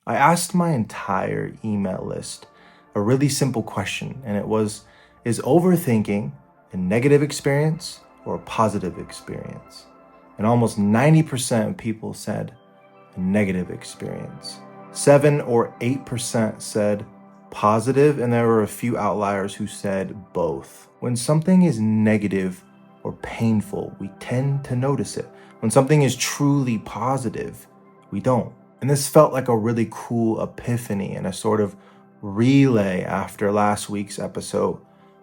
I asked my entire email list a really simple question, and it was, is overthinking a negative experience or a positive experience? And almost 90% of people said a negative experience. 7 or 8% said positive, and there were a few outliers who said both. When something is negative or painful, we tend to notice it. When something is truly positive, we don't. And this felt like a really cool epiphany and a sort of relay after last week's episode.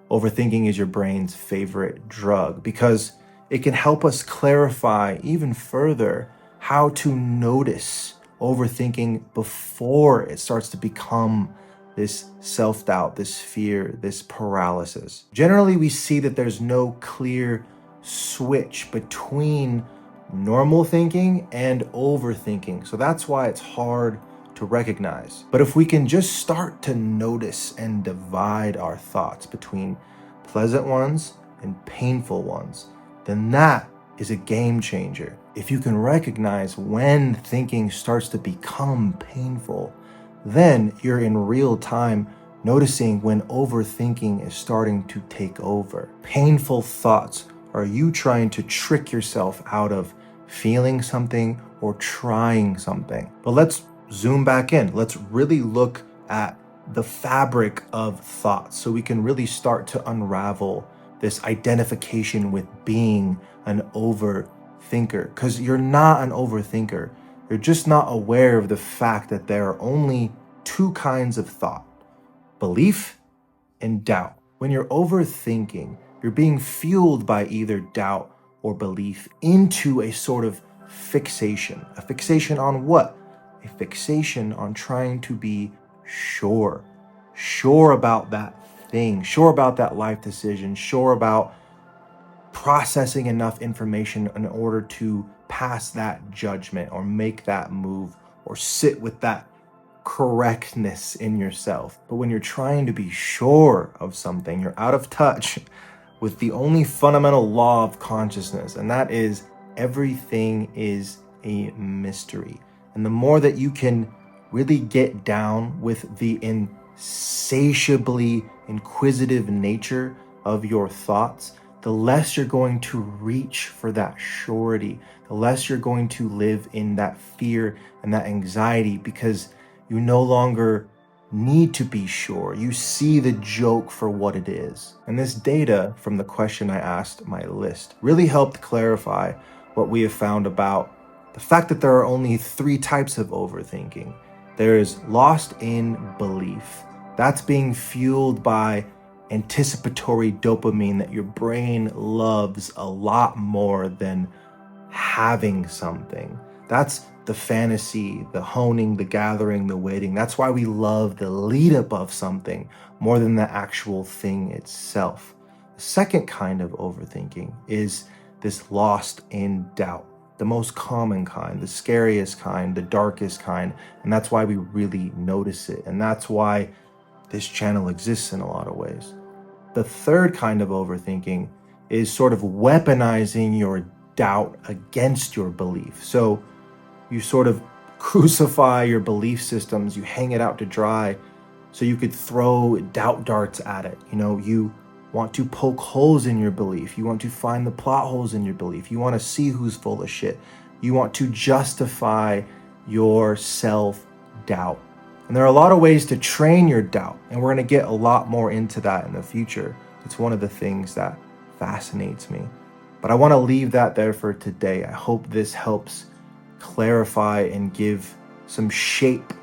Overthinking is your brain's favorite drug because it can help us clarify even further how to notice overthinking before it starts to become this self-doubt, this fear, this paralysis. Generally, we see that there's no clear switch between normal thinking and overthinking. So that's why it's hard to recognize. But if we can just start to notice and divide our thoughts between pleasant ones and painful ones, then that is a game changer. If you can recognize when thinking starts to become painful, then you're in real time noticing when overthinking is starting to take over. Painful thoughts are you trying to trick yourself out of feeling something or trying something. But let's zoom back in. Let's really look at the fabric of thoughts so we can really start to unravel this identification with being an overthinker. Because you're not an overthinker. You're just not aware of the fact that there are only two kinds of thought: belief and doubt. When you're overthinking, you're being fueled by either doubt or belief into a sort of fixation. A fixation on what? A fixation on trying to be sure about that thing, sure about that life decision, sure about processing enough information in order to pass that judgment or make that move or sit with that correctness in yourself. But when you're trying to be sure of something, you're out of touch with the only fundamental law of consciousness, and that is everything is a mystery. And the more that you can really get down with the insatiably inquisitive nature of your thoughts, the less you're going to reach for that surety, the less you're going to live in that fear and that anxiety, because you no longer need to be sure. You see the joke for what it is. And this data from the question I asked my list really helped clarify what we have found about the fact that there are only 3 types of overthinking. There is lost in belief. That's being fueled by anticipatory dopamine that your brain loves a lot more than having something. That's the fantasy, the honing, the gathering, the waiting. That's why we love the lead up of something more than the actual thing itself. The second kind of overthinking is this lost in doubt, the most common kind, the scariest kind, the darkest kind. And that's why we really notice it. And that's why this channel exists in a lot of ways. The third kind of overthinking is sort of weaponizing your doubt against your belief. So you sort of crucify your belief systems, you hang it out to dry so you could throw doubt darts at it. You want to poke holes in your belief. You want to find the plot holes in your belief. You want to see who's full of shit. You want to justify your self-doubt. And there are a lot of ways to train your doubt, and we're going to get a lot more into that in the future. It's one of the things that fascinates me. But I want to leave that there for today. I hope this helps clarify and give some shape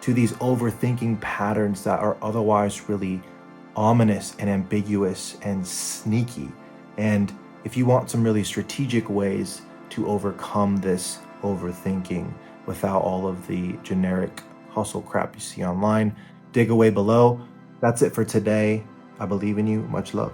to these overthinking patterns that are otherwise really ominous and ambiguous and sneaky. And if you want some really strategic ways to overcome this overthinking without all of the generic hustle crap you see online, dig away below. That's it for today. I believe in you. Much love.